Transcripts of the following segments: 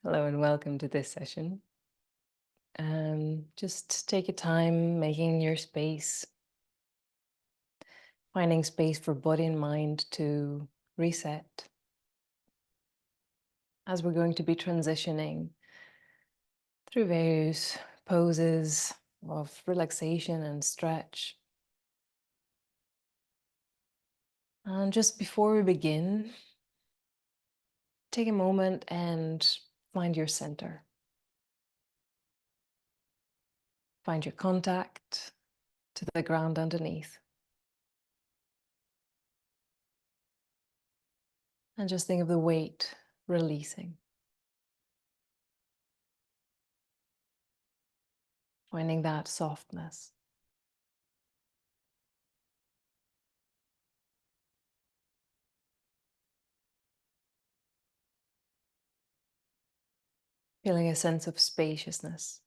Hello and welcome to this session. Just take your time making your space, finding space for body and mind to reset as we're going to be transitioning through various poses of relaxation and stretch. And just before we begin, take a moment and find your center. Find your contact to the ground underneath. And just think of the weight releasing. Finding that softness. Feeling a sense of spaciousness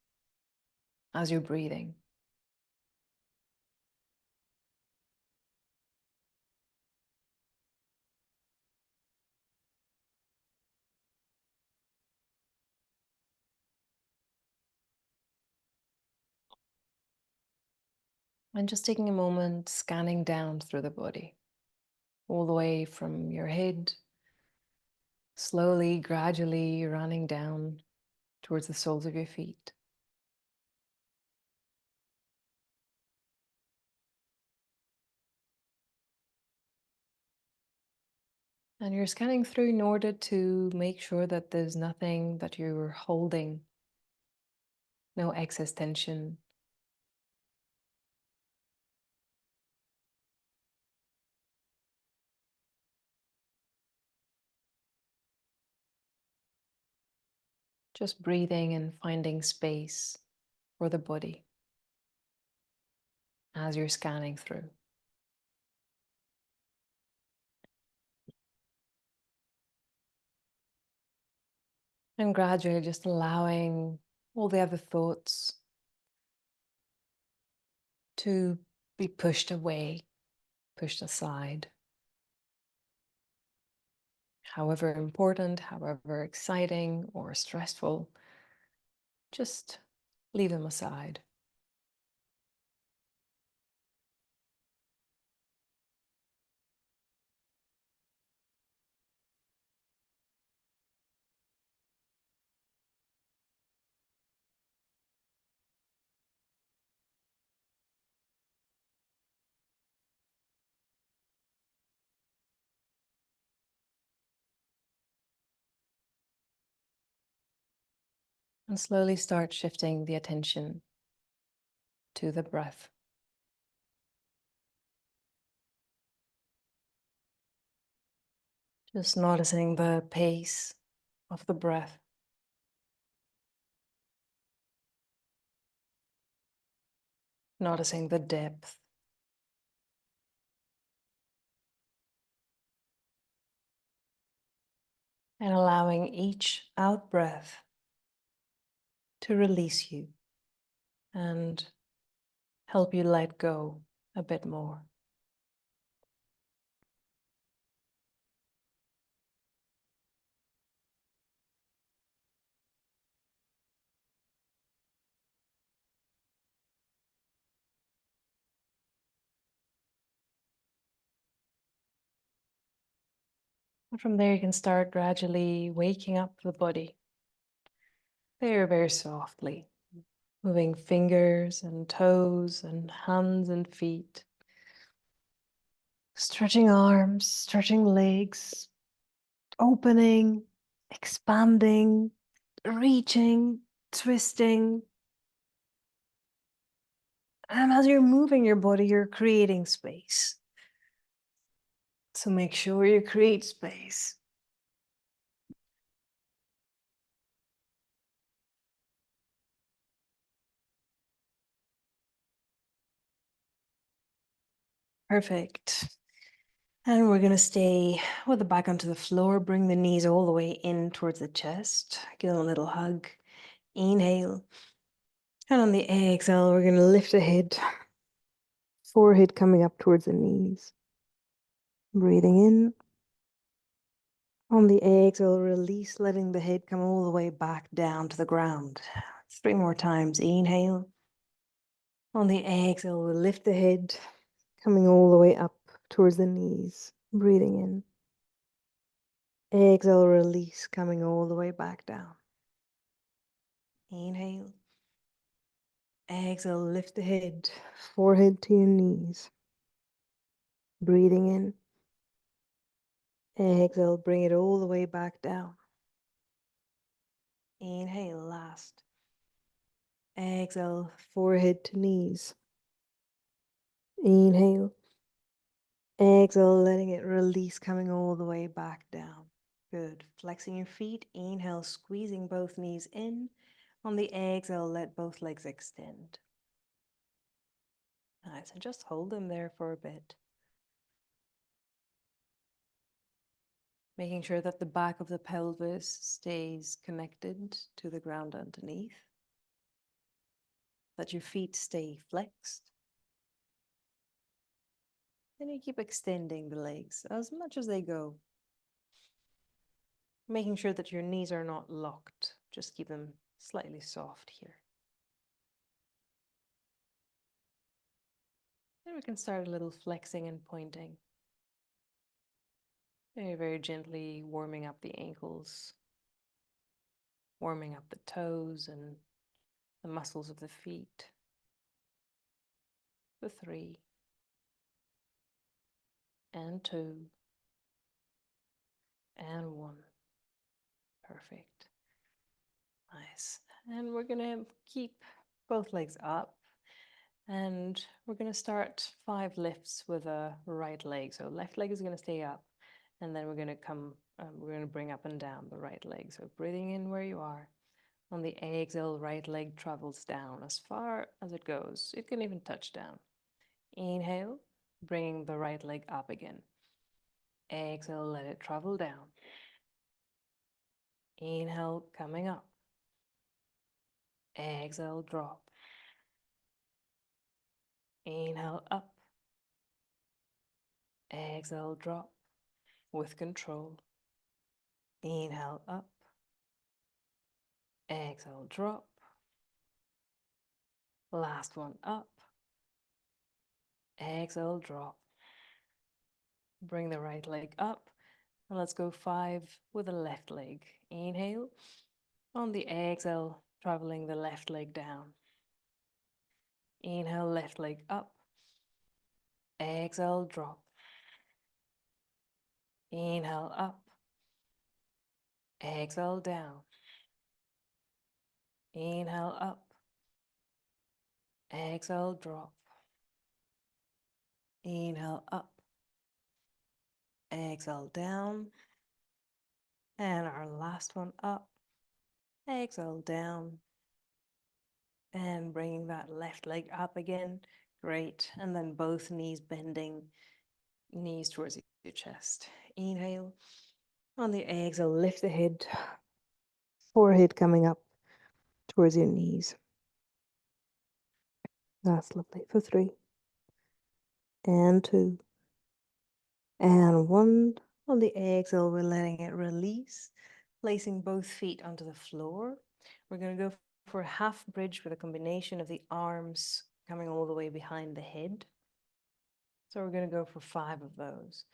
as you're breathing. And just taking a moment, scanning down through the body, all the way from your head, slowly, gradually running down towards the soles of your feet. And you're scanning through in order to make sure that there's nothing that you're holding, no excess tension. Just breathing and finding space for the body as you're scanning through. And gradually just allowing all the other thoughts to be pushed away, pushed aside. However important, however exciting or stressful, just leave them aside. And slowly start shifting the attention to the breath. Just noticing the pace of the breath. Noticing the depth. And allowing each out breath to release you and help you let go a bit more. And from there, you can start gradually waking up the body very, very softly, moving fingers and toes and hands and feet, stretching arms, stretching legs, opening, expanding, reaching, twisting. And as you're moving your body, you're creating space. So make sure you create space. Perfect. And we're going to stay with the back onto the floor. Bring the knees all the way in towards the chest. Give them a little hug. Inhale. And on the exhale, we're going to lift the head. Forehead coming up towards the knees. Breathing in. On the exhale, release, letting the head come all the way back down to the ground. 3 more times. Inhale. On the exhale, we'll lift the head, coming all the way up towards the knees. Breathing in. Exhale, release, coming all the way back down. Inhale. Exhale, lift the head, forehead to your knees. Breathing in. Exhale, bring it all the way back down. Inhale, last. Exhale, forehead to knees. Inhale. Exhale, letting it release, coming all the way back down. Good. Flexing your feet. Inhale, squeezing both knees in. On the exhale, let both legs extend. Nice. And just hold them there for a bit. Making sure that the back of the pelvis stays connected to the ground underneath. That your feet stay flexed. And you keep extending the legs as much as they go. Making sure that your knees are not locked. Just keep them slightly soft here. Then we can start a little flexing and pointing. Very, very gently warming up the ankles, warming up the toes and the muscles of the feet. For 3, and 2, and 1. Perfect. Nice. And we're gonna keep both legs up. And we're going to start 5 lifts with a right leg. So left leg is going to stay up, and then we're going to bring up and down the right leg. So breathing in where you are. On the exhale, right leg travels down as far as it goes. It can even touch down. Inhale, bringing the right leg up again. Exhale, let it travel down. Inhale, coming up. Exhale, drop. Inhale, up. Exhale, drop. With control. Inhale, up. Exhale, drop. Last one, up. Exhale, drop. Bring the right leg up. And let's go 5 with the left leg. Inhale. On the exhale, traveling the left leg down. Inhale, left leg up. Exhale, drop. Inhale, up. Exhale, down. Inhale, up. Exhale, drop. Inhale, up. Exhale, down. And our last one, up. Exhale, down. And bringing that left leg up again. Great. And then both knees bending, knees towards your chest. Inhale. On the exhale, lift the head, forehead coming up towards your knees. That's lovely. For 3, and 2, and 1. On the exhale, we're letting it release, placing both feet onto the floor. We're going to go for a half bridge with a combination of the arms coming all the way behind the head. So we're going to go for 5 of those.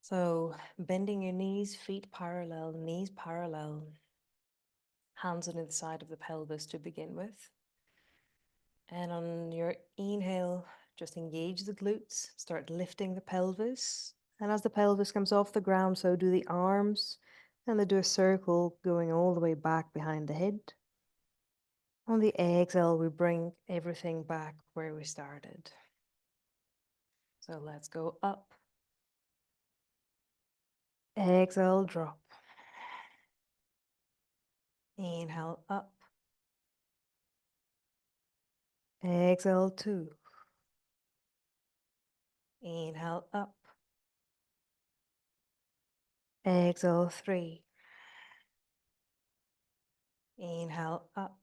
So bending your knees, feet parallel, knees parallel, hands on the side of the pelvis to begin with. And on your inhale, just engage the glutes, start lifting the pelvis. And as the pelvis comes off the ground, so do the arms, and they do a circle going all the way back behind the head. On the exhale, we bring everything back where we started. So let's go up. Exhale, drop. Inhale, up. Exhale, 2. Inhale, up. Exhale, 3. Inhale, up.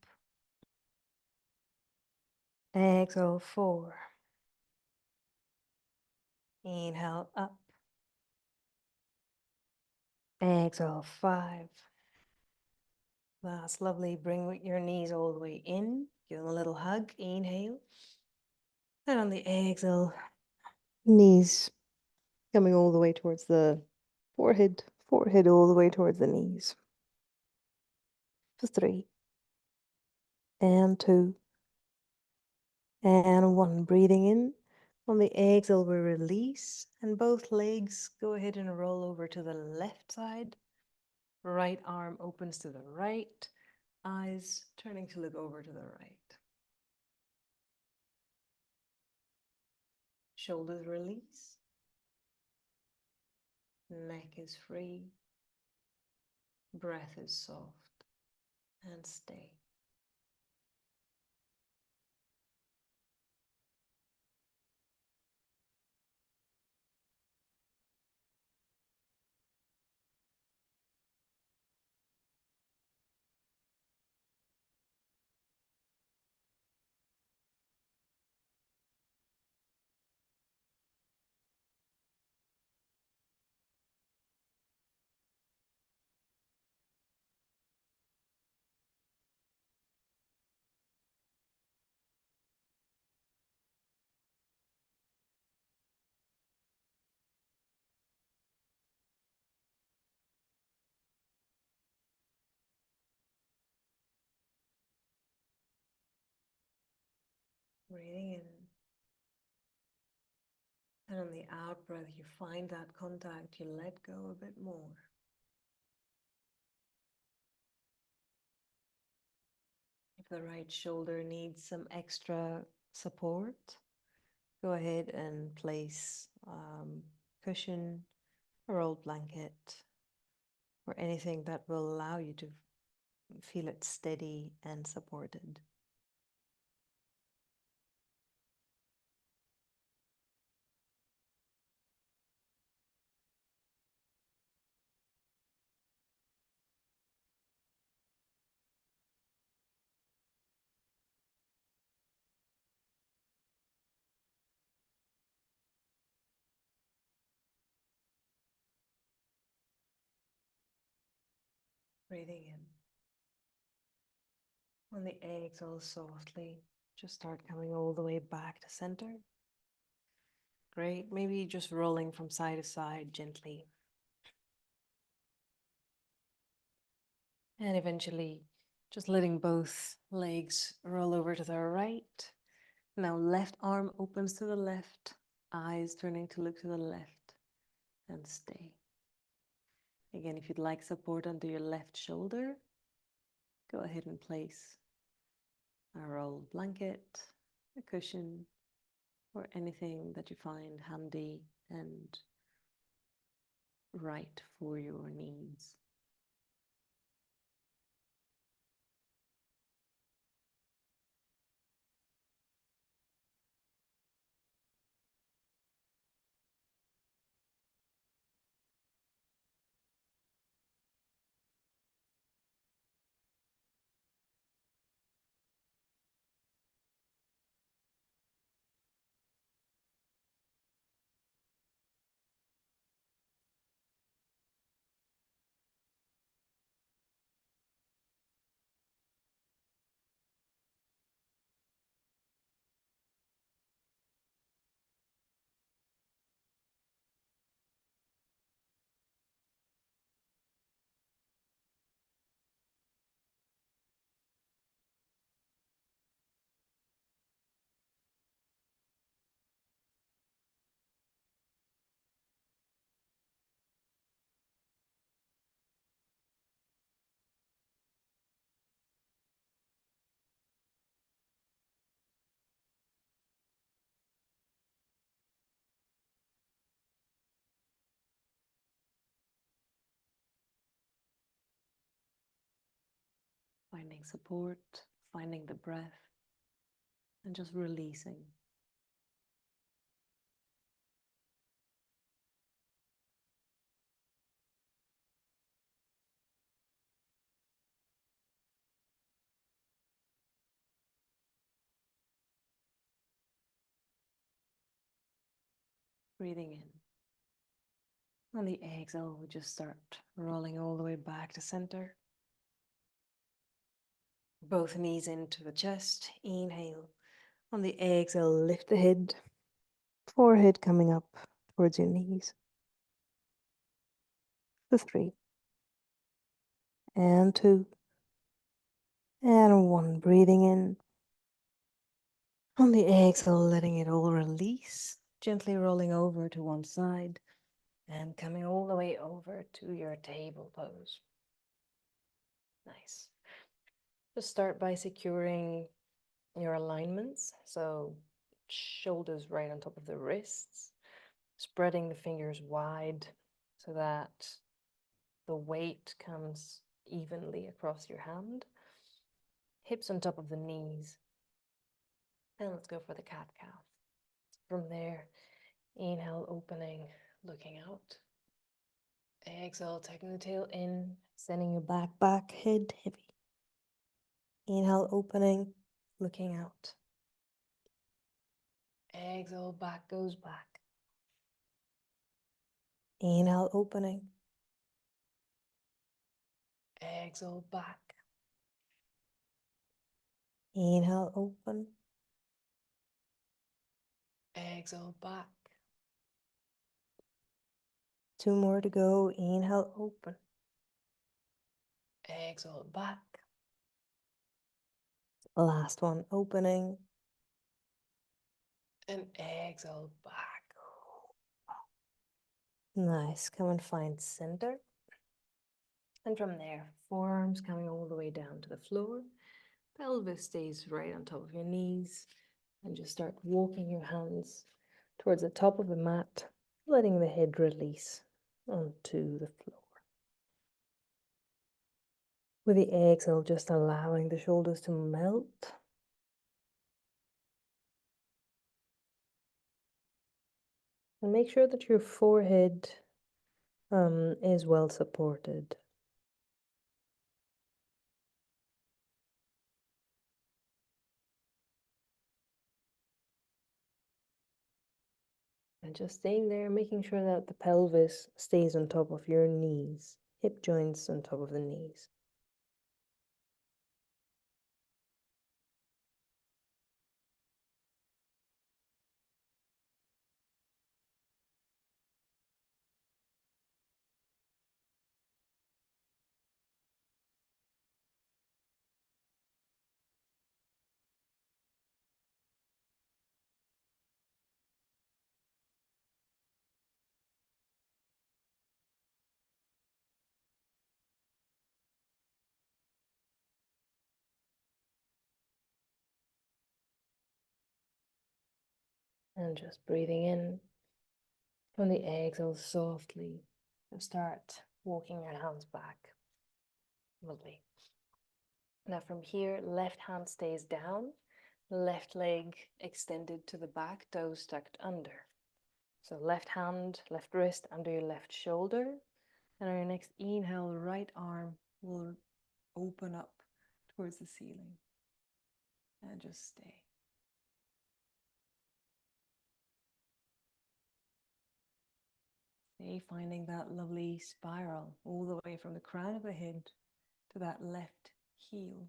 Exhale, 4. Inhale, up. Exhale, 5. That's lovely. Bring your knees all the way in. Give them a little hug. Inhale. And on the exhale, knees coming all the way towards the forehead. Forehead all the way towards the knees. For 3. And 2. And 1. Breathing in. On the exhale, we release. And both legs go ahead and roll over to the left side. Right arm opens to the right. Eyes turning to look over to the right. Shoulders release. Neck is free. Breath is soft. And stay. Breathing in. And on the out breath, you find that contact, you let go a bit more. If the right shoulder needs some extra support, go ahead and place cushion or old blanket or anything that will allow you to feel it steady and supported. Breathing in. On the exhale, softly, just start coming all the way back to center. Great. Maybe just rolling from side to side gently. And eventually just letting both legs roll over to the right. Now left arm opens to the left, eyes turning to look to the left, and stay. Again, if you'd like support under your left shoulder, go ahead and place a rolled blanket, a cushion, or anything that you find handy and right for your needs. Finding support, finding the breath, and just releasing. Breathing in. On the exhale, we just start rolling all the way back to center. Both knees into the chest. Inhale. On the exhale, lift the head. Forehead coming up towards your knees. For 3. And 2. And 1. Breathing in. On the exhale, letting it all release. Gently rolling over to one side. And coming all the way over to your table pose. Nice. Just start by securing your alignments. So shoulders right on top of the wrists. Spreading the fingers wide so that the weight comes evenly across your hand. Hips on top of the knees. And let's go for the cat-cow. From there, inhale, opening, looking out. Exhale, taking the tail in, sending your back, head heavy. Inhale, opening, looking out. Exhale, back goes back. Inhale, opening. Exhale, back. Inhale, open. Exhale, back. 2 more to go. Inhale, open. Exhale, back. Last one, opening. And exhale, back. Nice. Come and find center. And from there, forearms coming all the way down to the floor. Pelvis stays right on top of your knees. And just start walking your hands towards the top of the mat, letting the head release onto the floor. With the exhale, just allowing the shoulders to melt. And make sure that your forehead is well supported. And just staying there, making sure that the pelvis stays on top of your knees, hip joints on top of the knees. And just breathing in. On the exhale, softly, start walking your hands back. Lovely. Now from here, left hand stays down, left leg extended to the back, toes tucked under. So left hand, left wrist under your left shoulder. And on your next inhale, right arm will open up towards the ceiling. And just stay. Stay finding that lovely spiral all the way from the crown of the head to that left heel.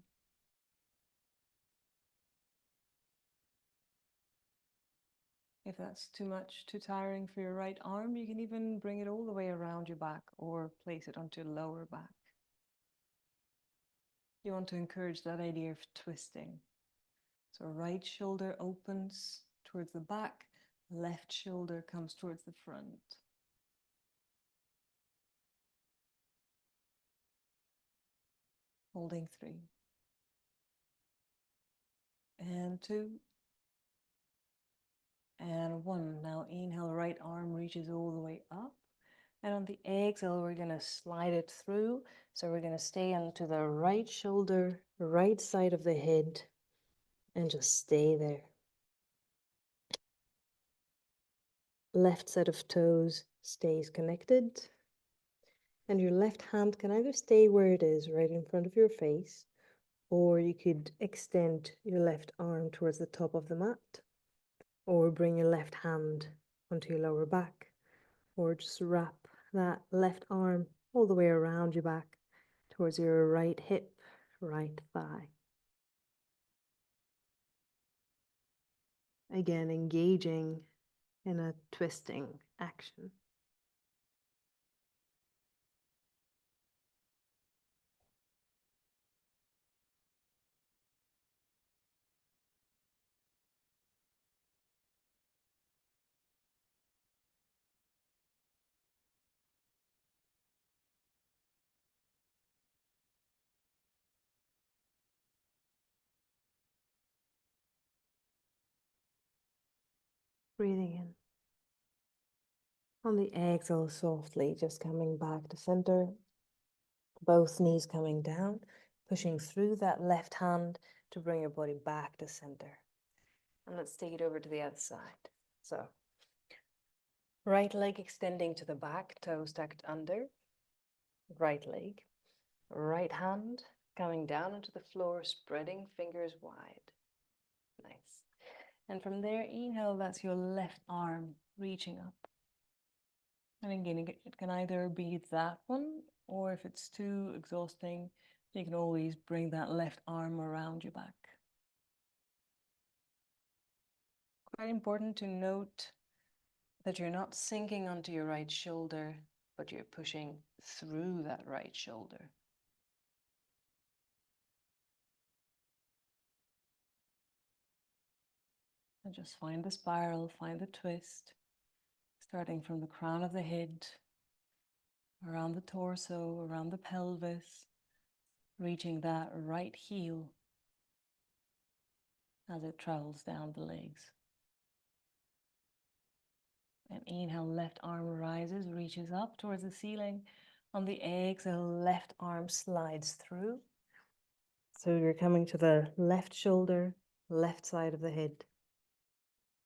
If that's too much, too tiring for your right arm, you can even bring it all the way around your back or place it onto your lower back. You want to encourage that idea of twisting. So right shoulder opens towards the back, left shoulder comes towards the front. Holding 3. And 2. And 1. Now inhale, right arm reaches all the way up. And on the exhale, we're going to slide it through. So we're going to stay onto the right shoulder, right side of the head, and just stay there. Left set of toes stays connected. And your left hand can either stay where it is, right in front of your face, or you could extend your left arm towards the top of the mat, or bring your left hand onto your lower back, or just wrap that left arm all the way around your back towards your right hip, right thigh. Again, engaging in a twisting action. Breathing in. On the exhale, softly just coming back to center. Both knees coming down, pushing through that left hand to bring your body back to center. And let's take it over to the other side. So, right leg extending to the back, toe stacked under. Right leg. Right hand coming down into the floor, spreading fingers wide. Nice. And from there, inhale, that's your left arm reaching up. And again, it can either be that one, or if it's too exhausting, you can always bring that left arm around your back. Quite important to note that you're not sinking onto your right shoulder, but you're pushing through that right shoulder. And just find the spiral, find the twist, starting from the crown of the head, around the torso, around the pelvis, reaching that right heel as it travels down the legs. And inhale, left arm rises, reaches up towards the ceiling. On the exhale, left arm slides through. So you're coming to the left shoulder, left side of the head.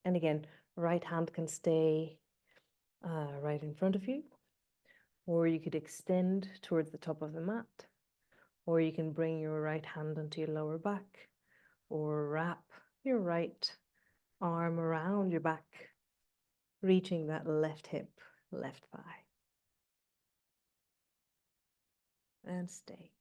And again, right hand can stay right in front of you, or you could extend towards the top of the mat, or you can bring your right hand onto your lower back, or wrap your right arm around your back, reaching that left hip, left thigh. And stay.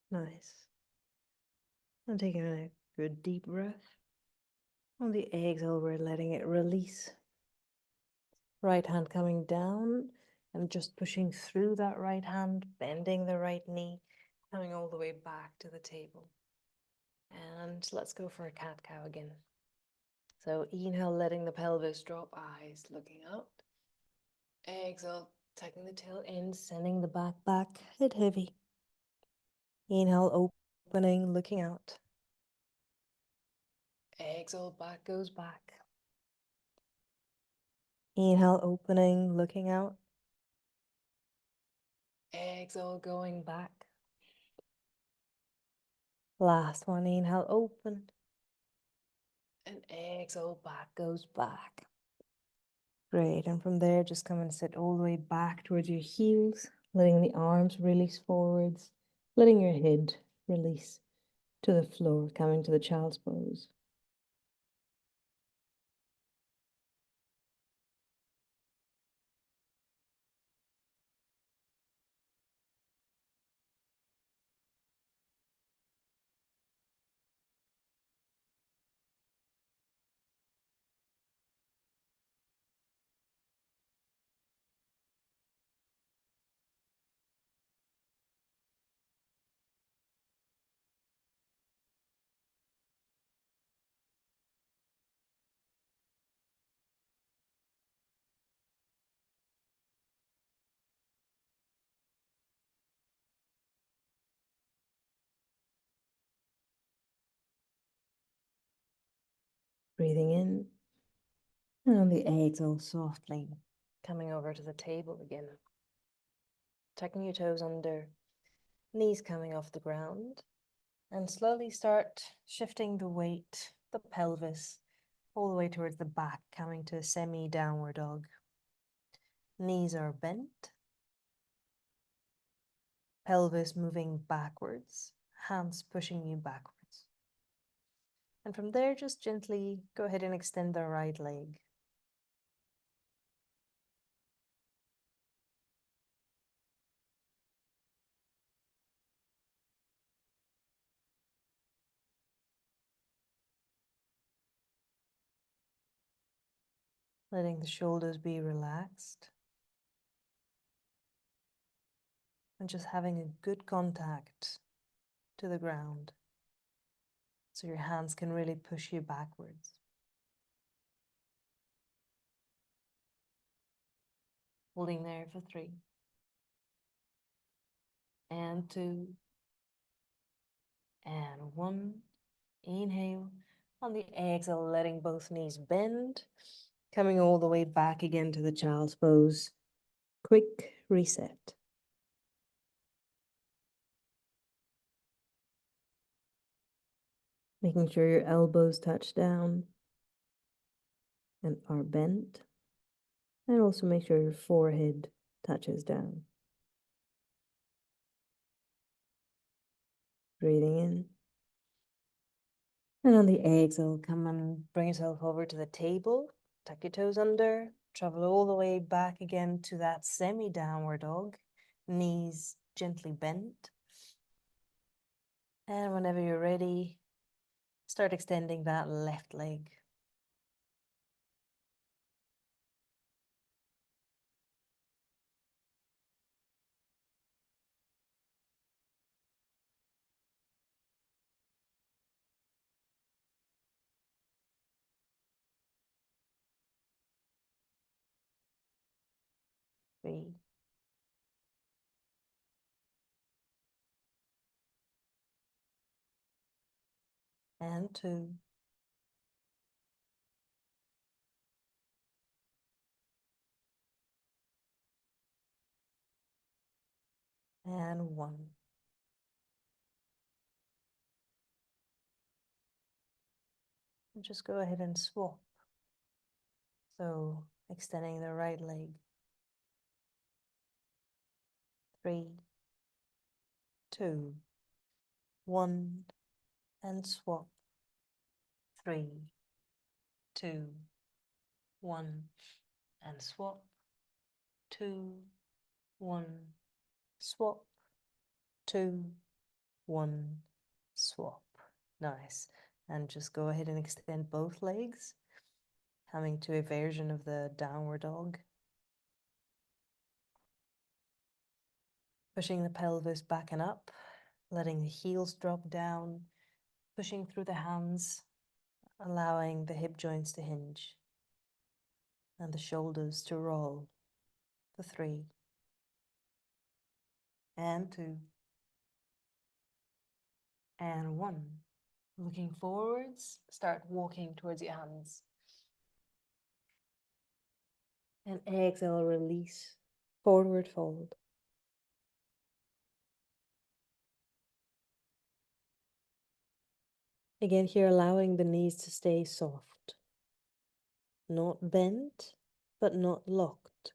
Nice. And taking a good deep breath. On the exhale, we're letting it release. Right hand coming down and just pushing through that right hand, bending the right knee, coming all the way back to the table. And let's go for a cat-cow again. So inhale, letting the pelvis drop, eyes looking up. Exhale, tucking the tail in, sending the back, head heavy. Inhale, opening, looking out. Exhale, back goes back. Inhale, opening, looking out. Exhale, going back. Last one, inhale, open. And exhale, back goes back. Great, and from there, just come and sit all the way back towards your heels, letting the arms release forwards, letting your head release to the floor, coming to the child's pose. Breathing in. And on the exhale, softly coming over to the table again. Tucking your toes under, knees coming off the ground. And slowly start shifting the weight, the pelvis, all the way towards the back, coming to a semi-downward dog. Knees are bent. Pelvis moving backwards, hands pushing you backwards. And from there, just gently go ahead and extend the right leg. Letting the shoulders be relaxed. And just having a good contact to the ground. So your hands can really push you backwards. Holding there for 3. And 2. And 1. Inhale. On the exhale, letting both knees bend. Coming all the way back again to the child's pose. Quick reset. Making sure your elbows touch down and are bent. And also make sure your forehead touches down. Breathing in. And on the exhale, come and bring yourself over to the table. Tuck your toes under. Travel all the way back again to that semi-downward dog. Knees gently bent. And whenever you're ready, start extending that left leg. Three. And 2. And 1. And just go ahead and swap. So extending the right leg. 3, 2, 1. And swap. 3, 2, 1. And swap. 2, 1. Swap. 2, 1. Swap. Nice. And just go ahead and extend both legs, coming to a version of the downward dog. Pushing the pelvis back and up, letting the heels drop down, pushing through the hands, allowing the hip joints to hinge and the shoulders to roll. For 3. And 2. And 1. Looking forwards, start walking towards your hands. And exhale, release, forward fold. Again, here allowing the knees to stay soft. Not bent, but not locked.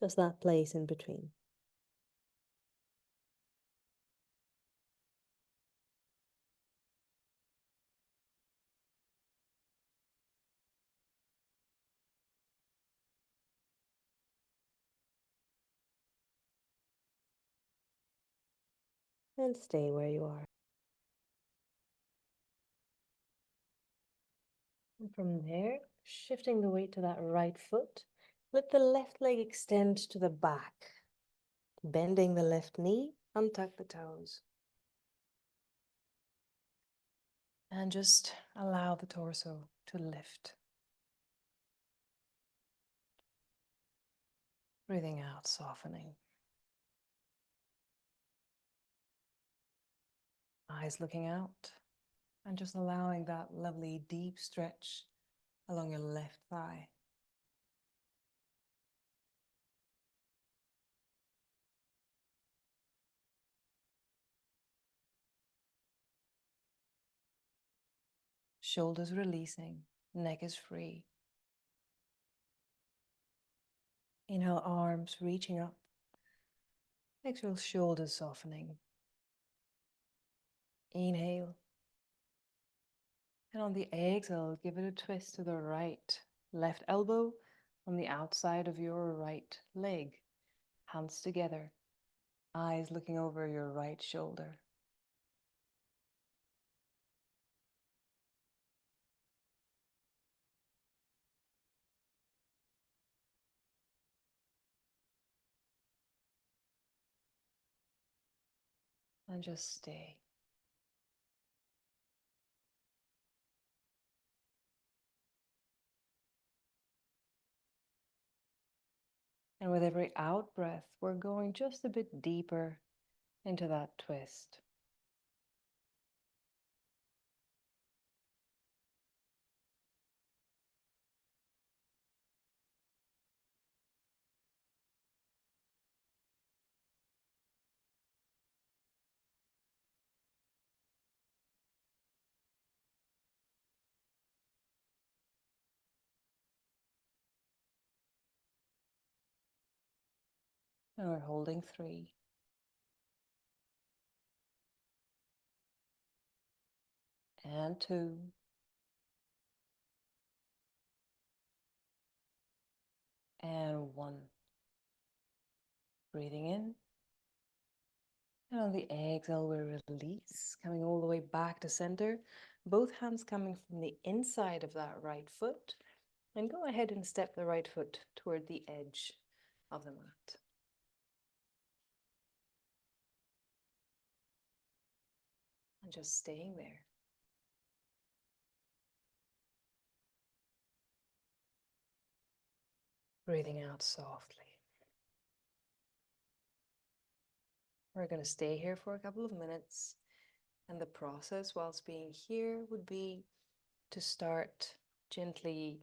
Just that place in between. And stay where you are. And from there, shifting the weight to that right foot, let the left leg extend to the back. Bending the left knee, untuck the toes. And just allow the torso to lift. Breathing out, softening. Eyes looking out. And just allowing that lovely deep stretch along your left thigh. Shoulders releasing, neck is free. Inhale, arms reaching up. Exhale, shoulders softening. Inhale. And on the exhale, give it a twist to the right. Left elbow on the outside of your right leg. Hands together. Eyes looking over your right shoulder. And just stay. And with every out breath, we're going just a bit deeper into that twist. And we're holding 3. And 2. And 1. Breathing in. And on the exhale, we release, coming all the way back to center. Both hands coming from the inside of that right foot. And go ahead and step the right foot toward the edge of the mat. And just staying there. Breathing out softly. We're going to stay here for a couple of minutes. And the process whilst being here would be to start gently,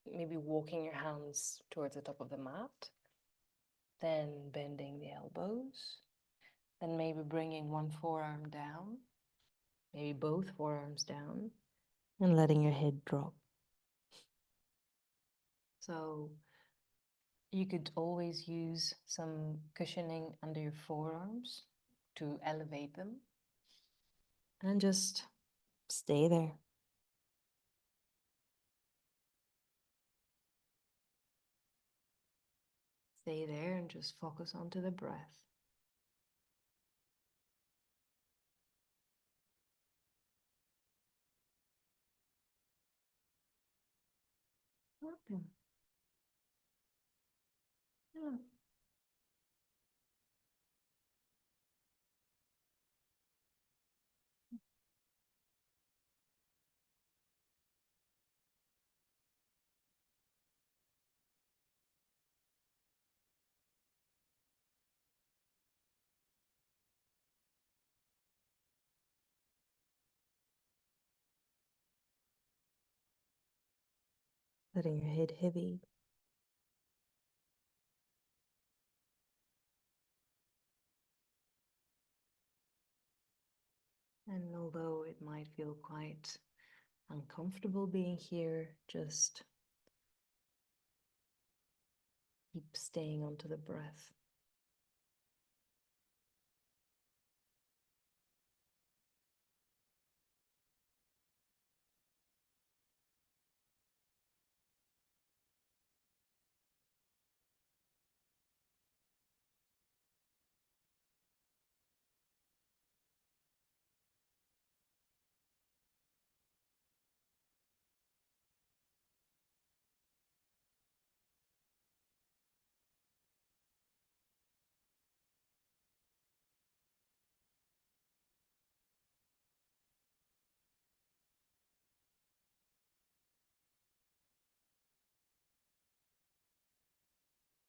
maybe walking your hands towards the top of the mat, then bending the elbows, then maybe bringing one forearm down, maybe both forearms down, and letting your head drop. So you could always use some cushioning under your forearms to elevate them, and just stay there. Stay there and just focus onto the breath. Open. Yeah. Letting your head heavy. And although it might feel quite uncomfortable being here, just keep staying onto the breath.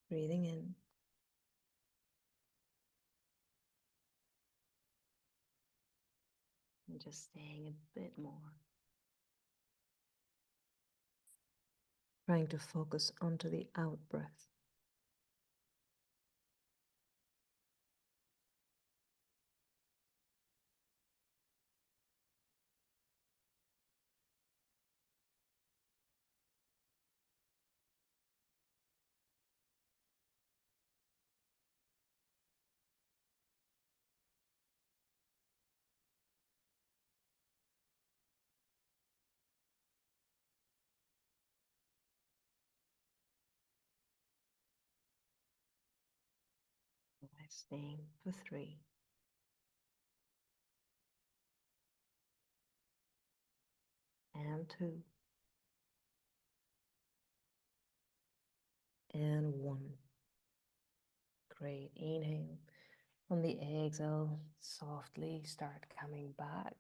Breathing in. And just staying a bit more. Trying to focus onto the out breath. Staying for 3. And 2. And 1. Great. Inhale. On the exhale, softly start coming back,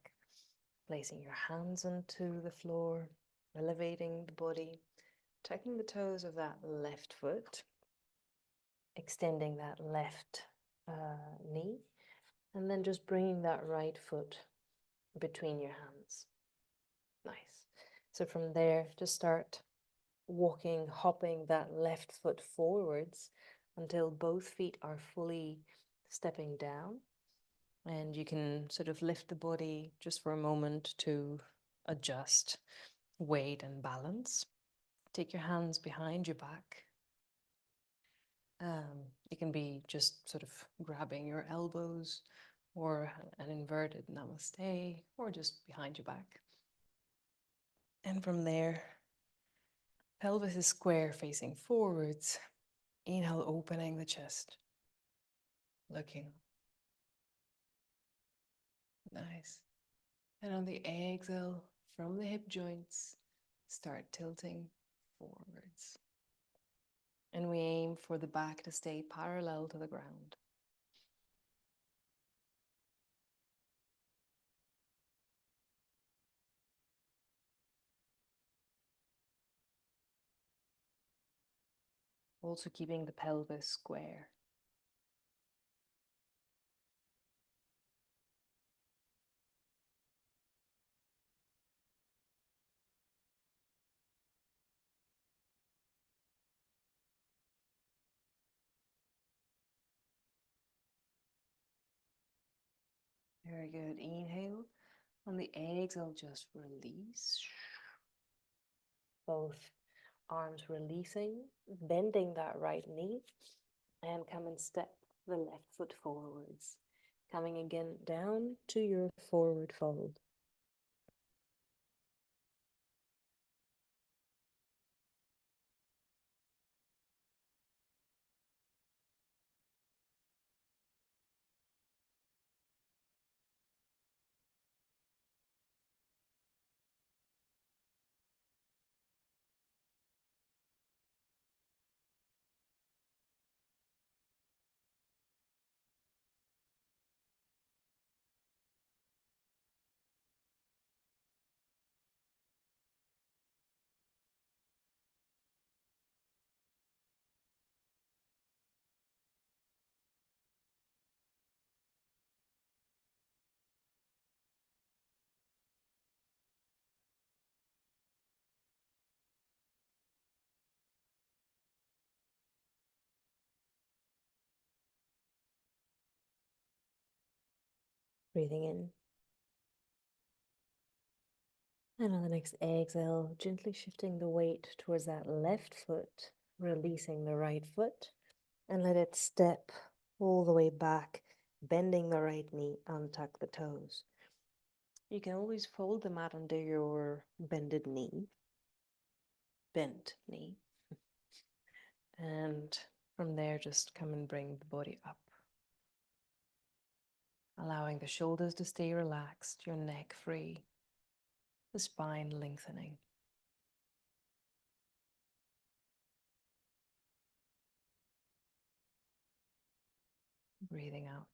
placing your hands onto the floor, elevating the body, tucking the toes of that left foot, extending that left knee, and then just bringing that right foot between your hands. Nice. So from there, just start walking, hopping that left foot forwards until both feet are fully stepping down. And you can sort of lift the body just for a moment to adjust weight and balance. Take your hands behind your back. You can be just sort of grabbing your elbows or an inverted namaste or just behind your back. And from there, pelvis is square facing forwards. Inhale, opening the chest. Looking. Nice. And on the exhale, from the hip joints, start tilting forwards. And we aim for the back to stay parallel to the ground. Also keeping the pelvis square. Very good. Inhale. On the exhale, just release. Both arms releasing, bending that right knee, and come and step the left foot forwards. Coming again down to your forward fold. Breathing in. And on the next exhale, gently shifting the weight towards that left foot, releasing the right foot, and let it step all the way back, bending the right knee, untuck the toes. You can always fold the mat under your bent knee. And from there, just come and bring the body up. Allowing the shoulders to stay relaxed, your neck free, the spine lengthening. Breathing out.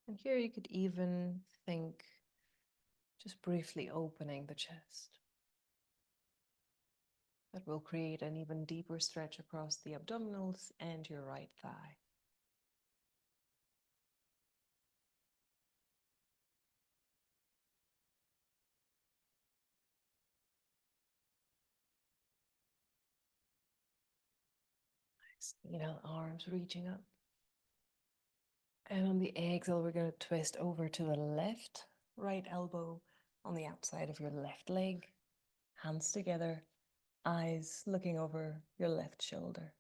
And here you could even think just briefly opening the chest. That will create an even deeper stretch across the abdominals and your right thigh. Arms reaching up. And on the exhale, we're going to twist over to the left, right elbow on the outside of your left leg, hands together, eyes looking over your left shoulder.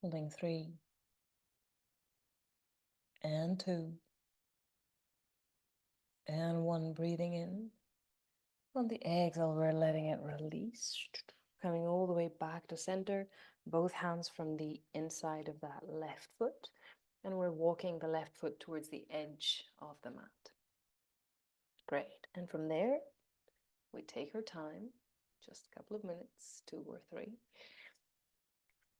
Holding 3 and 2 and 1, breathing in. On the exhale, we're letting it release, coming all the way back to center, both hands from the inside of that left foot, and we're walking the left foot towards the edge of the mat. Great. And from there, we take our time, just a couple of minutes, 2 or 3.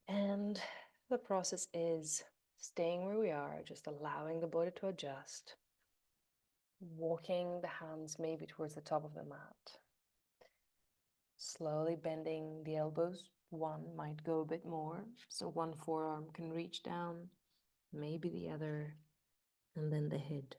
And the process is staying where we are, just allowing the body to adjust, walking the hands maybe towards the top of the mat, slowly bending the elbows. One might go a bit more, so one forearm can reach down, maybe the other, and then the head.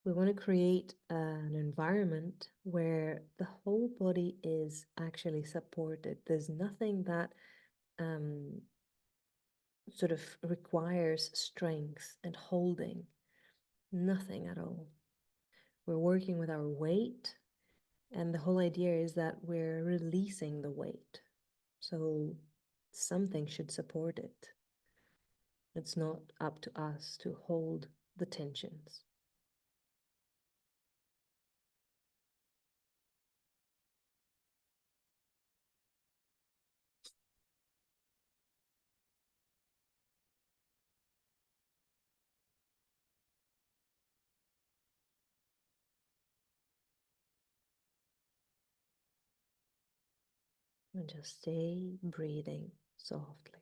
We want to create an environment where the whole body is actually supported. There's nothing that sort of requires strength and holding, nothing at all. We're working with our weight, and the whole idea is that we're releasing the weight. So something should support it. It's not up to us to hold the tensions. And just stay breathing softly.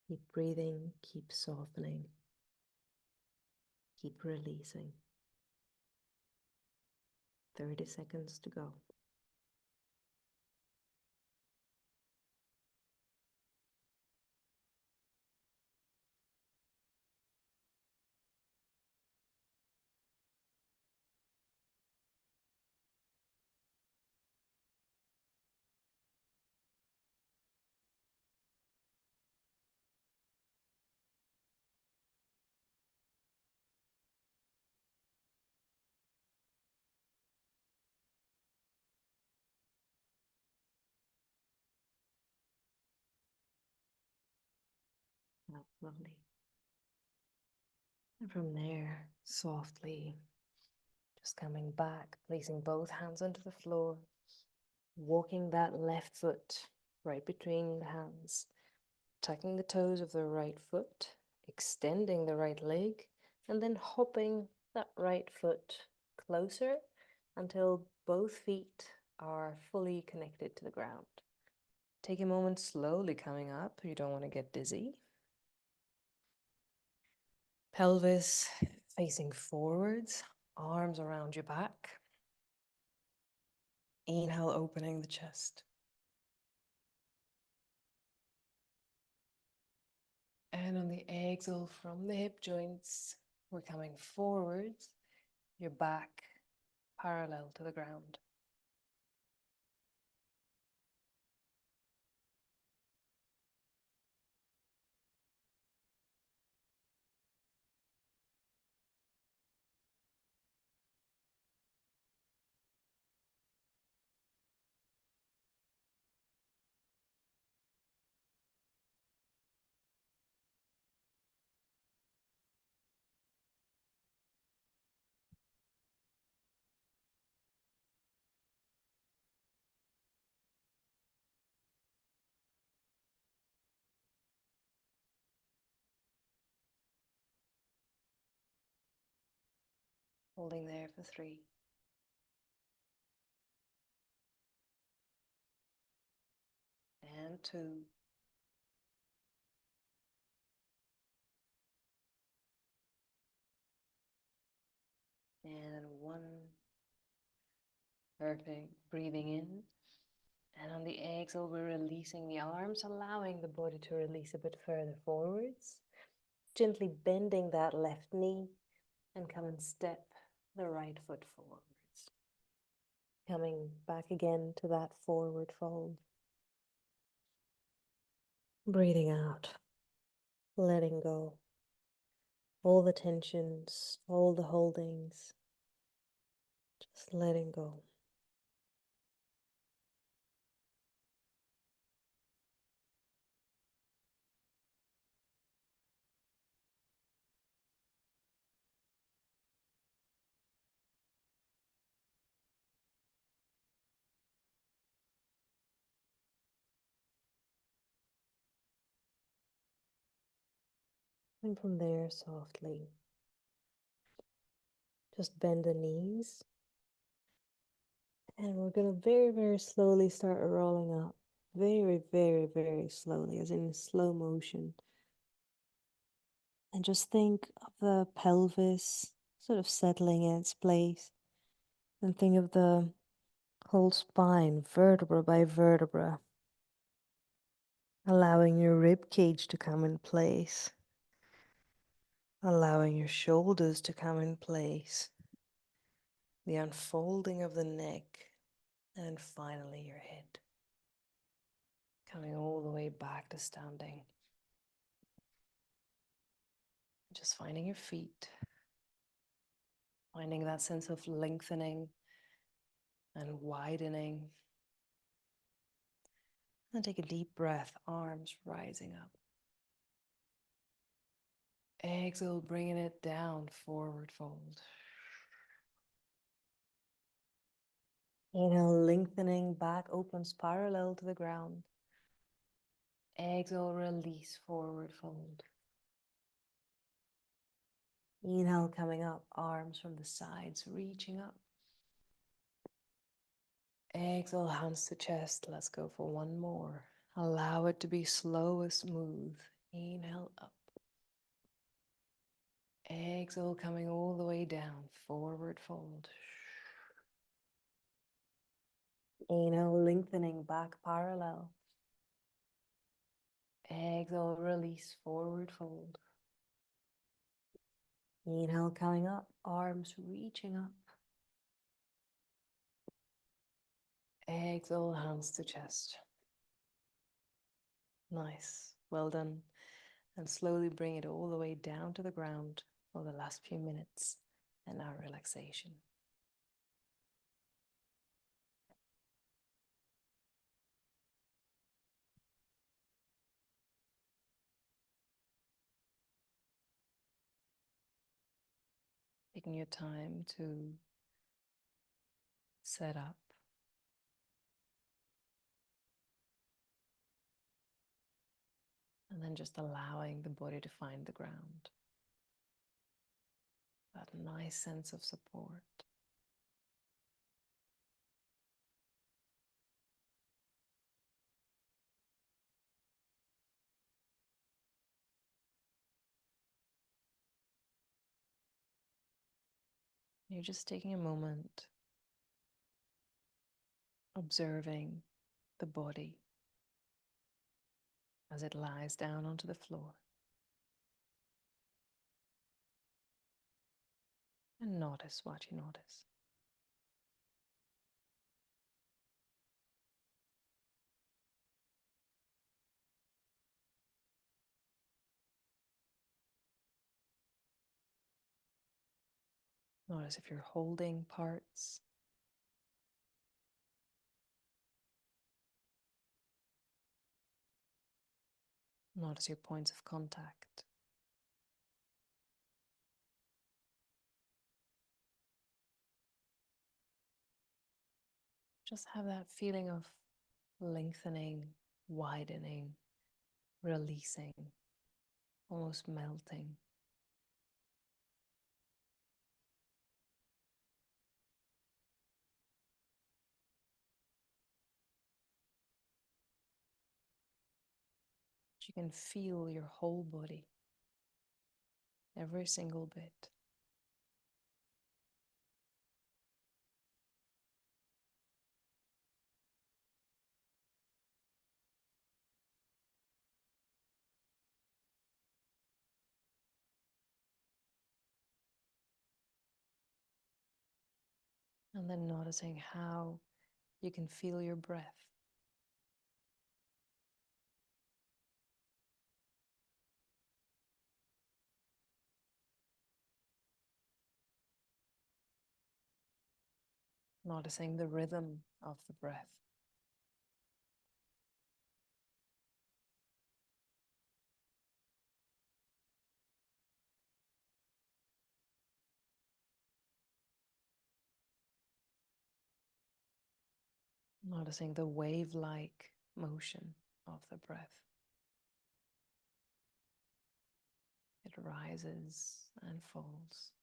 Keep breathing, keep softening, keep releasing. 30 seconds to go. That's lovely. And from there, softly, just coming back, placing both hands onto the floor, walking that left foot right between the hands, tucking the toes of the right foot, extending the right leg, and then hopping that right foot closer until both feet are fully connected to the ground. Take a moment slowly coming up. You don't want to get dizzy. Pelvis facing forwards, arms around your back. Inhale, opening the chest. And on the exhale from the hip joints, we're coming forwards, your back parallel to the ground. Holding there for 3. And 2. And 1. Perfect. Breathing in. And on the exhale, we're releasing the arms, allowing the body to release a bit further forwards. Gently bending that left knee and come and step the right foot forwards. Coming back again to that forward fold. Breathing out, letting go. All the tensions, all the holdings, just letting go. And from there, softly, just bend the knees. And we're going to very, very slowly start rolling up. Very, very, very slowly, as in slow motion. And just think of the pelvis sort of settling in its place. And think of the whole spine, vertebra by vertebra. Allowing your rib cage to come in place. Allowing your shoulders to come in place. The unfolding of the neck. And finally your head. Coming all the way back to standing. Just finding your feet. Finding that sense of lengthening and widening. And take a deep breath, arms rising up. Exhale, bringing it down, forward fold. Inhale, lengthening, back opens parallel to the ground. Exhale, release, forward fold. Inhale, coming up, arms from the sides, reaching up. Exhale, hands to chest. Let's go for one more. Allow it to be slow and smooth. Inhale, up. Exhale, coming all the way down, forward fold. Inhale, lengthening, back parallel. Exhale, release, forward fold. Inhale, coming up, arms reaching up. Exhale, hands to chest. Nice, well done. And slowly bring it all the way down to the ground for the last few minutes and our relaxation. Taking your time to set up. And then just allowing the body to find the ground. That nice sense of support. You're just taking a moment, observing the body as it lies down onto the floor. And notice what you notice. Notice if you're holding parts. Notice your points of contact. Just have that feeling of lengthening, widening, releasing, almost melting. You can feel your whole body, every single bit. And then noticing how you can feel your breath. Noticing the rhythm of the breath. Noticing the wave-like motion of the breath. It rises and falls.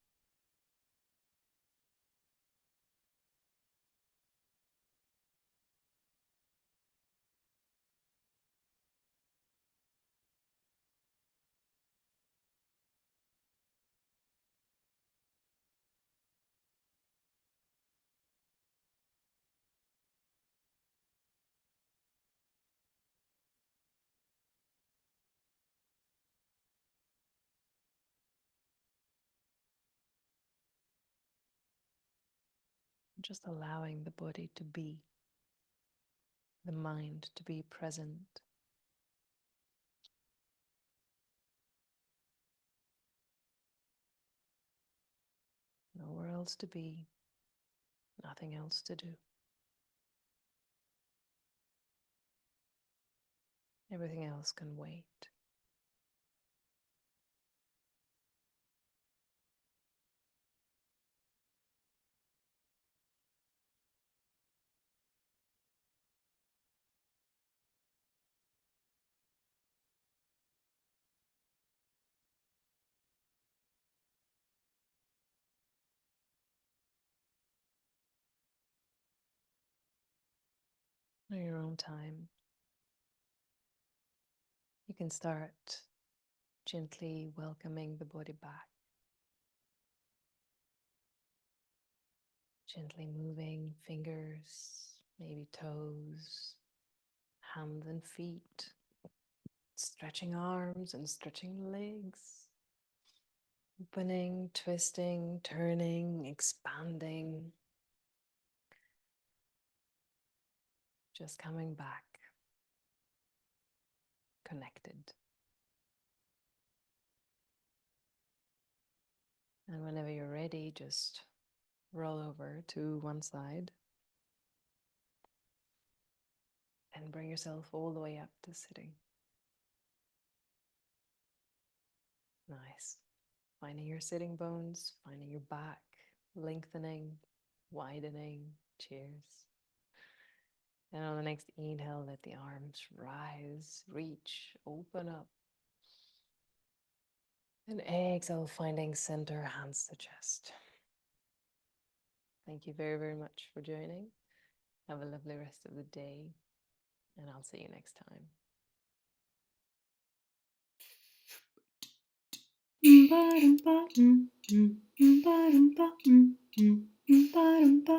Just allowing the body to be, the mind to be present. Nowhere else to be, nothing else to do. Everything else can wait. On your own time, you can start gently welcoming the body back. Gently moving fingers, maybe toes, hands and feet, stretching arms and stretching legs, opening, twisting, turning, expanding, just coming back, connected. And whenever you're ready, just roll over to one side and bring yourself all the way up to sitting. Nice. Finding your sitting bones, finding your back, lengthening, widening. Cheers. And on the next inhale, let the arms rise, reach, open up. And exhale, finding center, hands to chest. Thank you very, very much for joining. Have a lovely rest of the day, and I'll see you next time. Ba-dum-ba-dum, ba-dum-ba-dum. rumpa,